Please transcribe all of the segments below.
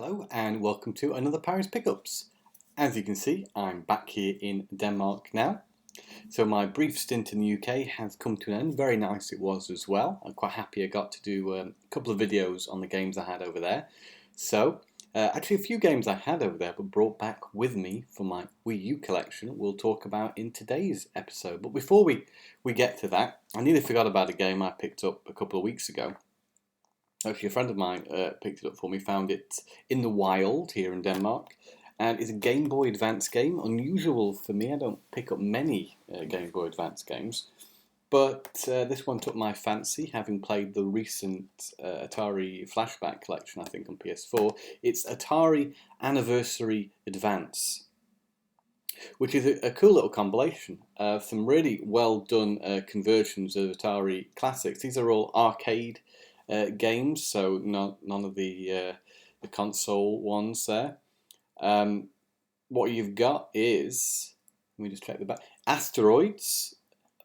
Hello and welcome to another Parry's Pickups. As you can see, I'm back here in Denmark now. So my brief stint in the UK has come to an end. Very nice it was as well. I'm quite happy I got to do a couple of videos on the games I had over there. So, actually a few games I had over there but brought back with me for my Wii U collection we'll talk about in today's episode. But before we get to that, I nearly forgot about a game I picked up a couple of weeks ago. Actually, a friend of mine picked it up for me, found it in the wild here in Denmark, and it's a Game Boy Advance game. Unusual for me, I don't pick up many Game Boy Advance games, but this one took my fancy, having played the recent Atari Flashback collection, I think, on PS4. It's Atari Anniversary Advance, which is a cool little compilation of some really well done conversions of Atari classics. These are all arcade games, so none of the console ones there. What you've got is, let me just check the back, Asteroids,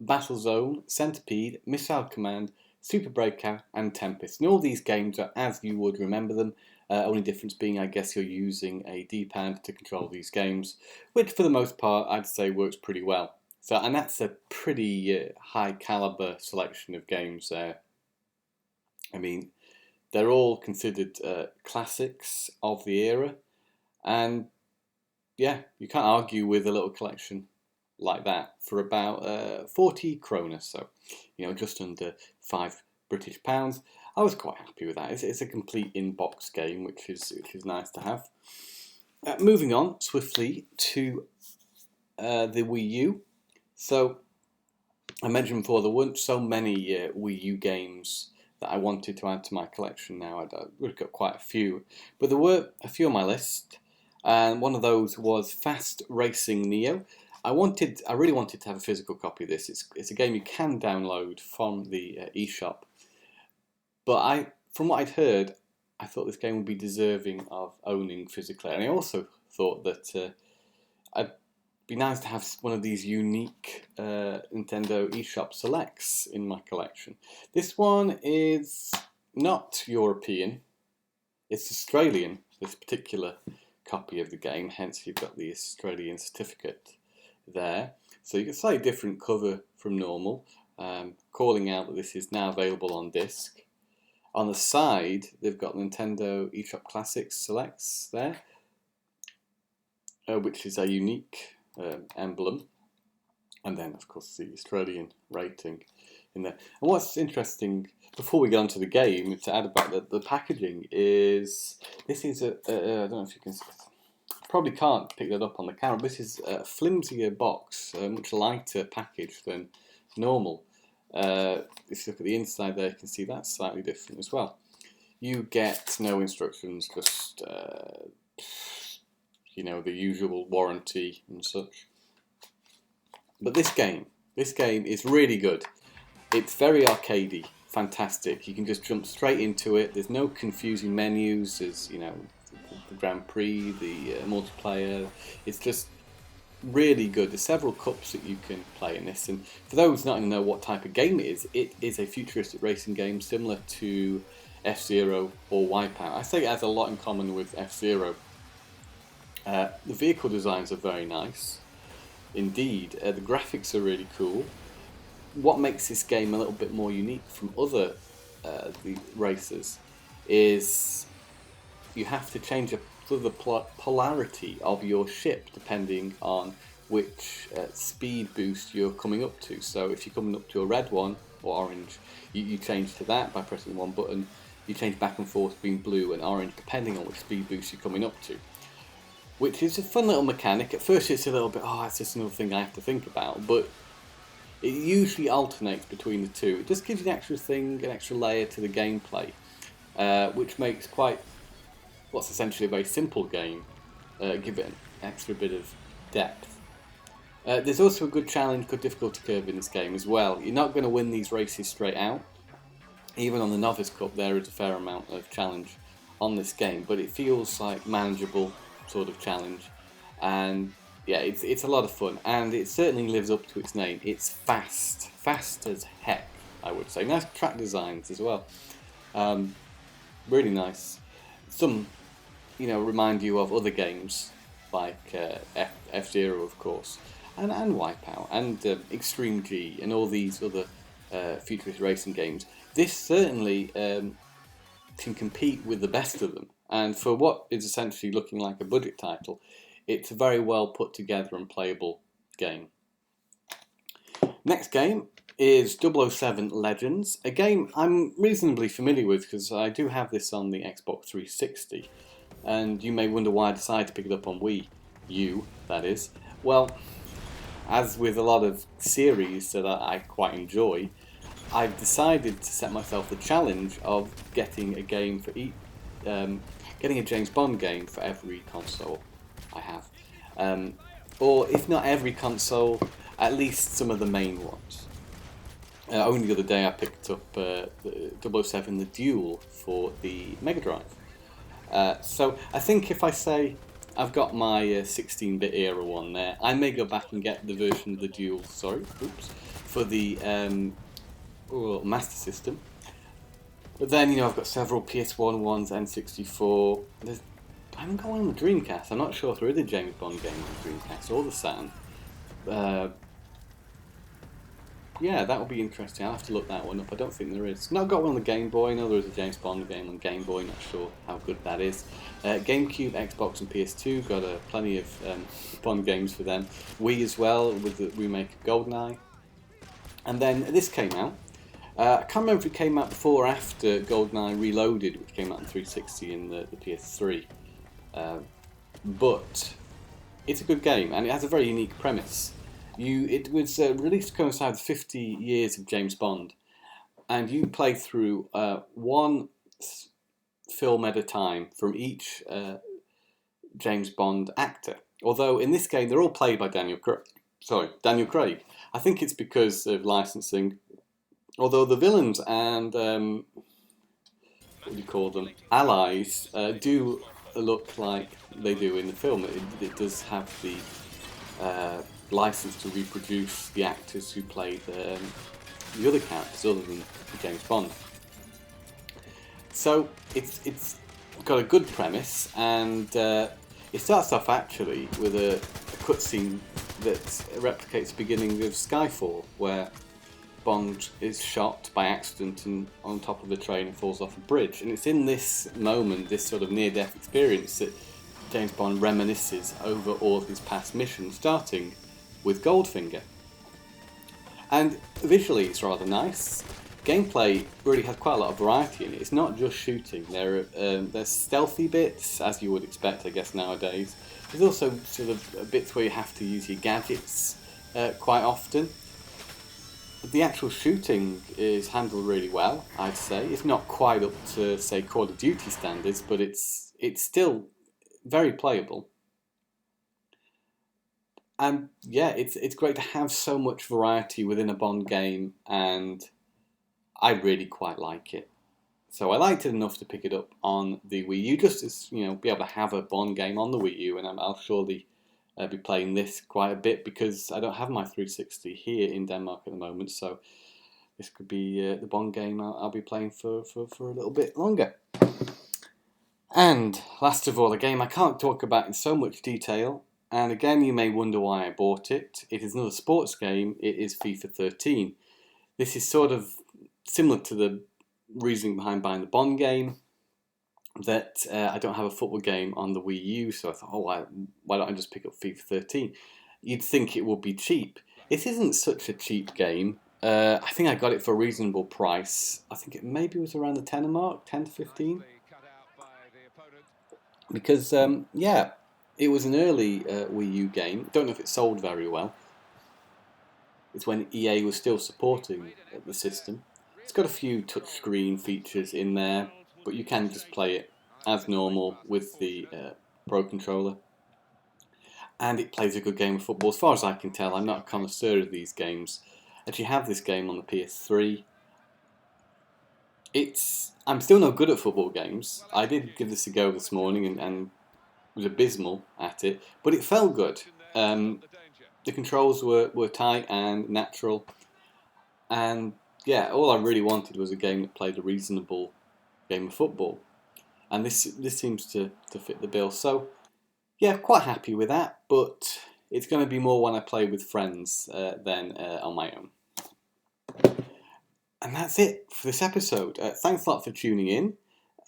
Battle Zone, Centipede, Missile Command, Super Breakout, and Tempest. And all these games are as you would remember them, only difference being, I guess, you're using a D-pad to control these games, which for the most part I'd say works pretty well. So, and that's a pretty high caliber selection of games there. I mean, they're all considered classics of the era, and yeah, you can't argue with a little collection like that for about 40 kroner, so just under £5 British. I was quite happy with that. It's a complete in-box game, which is nice to have. Moving on swiftly to the Wii U. So I mentioned before there weren't so many Wii U games that I wanted to add to my collection now. I've got quite a few, but there were a few on my list, and one of those was Fast Racing Neo. I really wanted to have a physical copy of this. It's a game you can download from the eShop, but from what I'd heard, I thought this game would be deserving of owning physically, and I also thought that I'd be nice to have one of these unique Nintendo eShop selects in my collection. This one is not European, it's Australian, this particular copy of the game, hence you've got the Australian certificate there. So you get a slightly different cover from normal, calling out that this is now available on disc. On the side, they've got Nintendo eShop Classics selects there, which is a unique emblem, and then of course the Australian rating in there. And what's interesting, before we get on to the game, to add about the packaging is, this is I don't know if you can, probably can't pick that up on the camera, this is a flimsier box, much lighter package than normal. If you look at the inside there, you can see that's slightly different as well. You get no instructions, just the usual warranty and such. But this game is really good. It's very arcadey, fantastic. You can just jump straight into it. There's no confusing menus. There's the Grand Prix, the multiplayer. It's just really good. There's several cups that you can play in this, and for those not to know what type of game it is a futuristic racing game similar to F-Zero or Wipeout. I say it has a lot in common with F-Zero. The vehicle designs are very nice indeed. The graphics are really cool. What makes this game a little bit more unique from other the races is you have to change the polarity of your ship depending on which speed boost you're coming up to. So if you're coming up to a red one or orange, you change to that by pressing one button. You change back and forth between blue and orange depending on which speed boost you're coming up to, which is a fun little mechanic. At first it's a little bit, it's just another thing I have to think about, but it usually alternates between the two. It just gives you an extra thing, an extra layer to the gameplay, which makes what's essentially a very simple game, give it an extra bit of depth. There's also a good challenge, good difficulty curve in this game as well. You're not going to win these races straight out. Even on the Novice Cup there is a fair amount of challenge on this game, but it feels like manageable sort of challenge, and yeah, it's a lot of fun, and it certainly lives up to its name. It's fast as heck, I would say. Nice track designs as well, really nice. Some remind you of other games like F-Zero, of course, and Wipeout, and Extreme G, and all these other futurist racing games. This certainly can compete with the best of them. And for what is essentially looking like a budget title, it's a very well put together and playable game. Next game is 007 Legends, a game I'm reasonably familiar with because I do have this on the Xbox 360. And you may wonder why I decided to pick it up on Wii U, that is. Well, as with a lot of series that I quite enjoy, I've decided to set myself the challenge of getting a game for getting a James Bond game for every console I have, or if not every console, at least some of the main ones. Only the other day I picked up the 007 The Duel for the Mega Drive. So I think if I say I've got my 16-bit era one there, I may go back and get the version of The Duel. For the Master System. But then, I've got several PS1 ones, N64. I haven't got one on the Dreamcast. I'm not sure if there is a James Bond game on the Dreamcast or the Saturn. Yeah, that would be interesting. I'll have to look that one up. I don't think there is. Not got one on the Game Boy. I know there is a James Bond game on Game Boy. Not sure how good that is. GameCube, Xbox, and PS2 got plenty of Bond games for them. Wii as well with the remake of GoldenEye. And then this came out. I can't remember if it came out before or after GoldenEye Reloaded, which came out in 360 and the PS3. But it's a good game, and it has a very unique premise. It was released to coincide with 50 years of James Bond, and you play through one film at a time from each James Bond actor. Although in this game they're all played by Daniel Craig. I think it's because of licensing. Although the villains and allies do look like they do in the film. It does have the license to reproduce the actors who played the other characters other than James Bond. So it's got a good premise, and it starts off actually with a cutscene that replicates the beginning of Skyfall, where Bond is shot by accident and on top of a train and falls off a bridge. And it's in this moment, this sort of near-death experience, that James Bond reminisces over all of his past missions, starting with Goldfinger. And visually it's rather nice. Gameplay really has quite a lot of variety in it. It's not just shooting. There's stealthy bits, as you would expect, I guess, nowadays. There's also sort of bits where you have to use your gadgets quite often. The actual shooting is handled really well, I'd say. It's not quite up to, say, Call of Duty standards, but it's still very playable. And yeah, it's great to have so much variety within a Bond game, and I really quite like it. So I liked it enough to pick it up on the Wii U, just to be able to have a Bond game on the Wii U, and I'll surely be playing this quite a bit because I don't have my 360 here in Denmark at the moment, so this could be the Bond game I'll be playing for a little bit longer. And last of all, a game I can't talk about in so much detail, and again you may wonder why I bought it. It is another sports game. It is FIFA 13. This is sort of similar to the reasoning behind buying the Bond game, that I don't have a football game on the Wii U, so I thought, why don't I just pick up FIFA 13? You'd think it would be cheap. It isn't such a cheap game. I think I got it for a reasonable price. I think it maybe was around the 10 mark, 10 to 15. Because, it was an early Wii U game. Don't know if it sold very well. It's when EA was still supporting the system. It's got a few touchscreen features in there, but you can just play it as normal with the Pro Controller. And it plays a good game of football. As far as I can tell, I'm not a connoisseur of these games. I actually have this game on the PS3. I'm still no good at football games. I did give this a go this morning and was abysmal at it, but it felt good. The controls were tight and natural, and yeah, all I really wanted was a game that played a reasonable game of football. and this seems to fit the bill. So yeah, quite happy with that, but it's going to be more when I play with friends than on my own. And that's it for this episode. Thanks a lot for tuning in,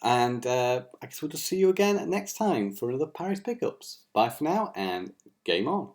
and I guess we'll just see you again next time for another Parry's Pickups. Bye for now, and game on.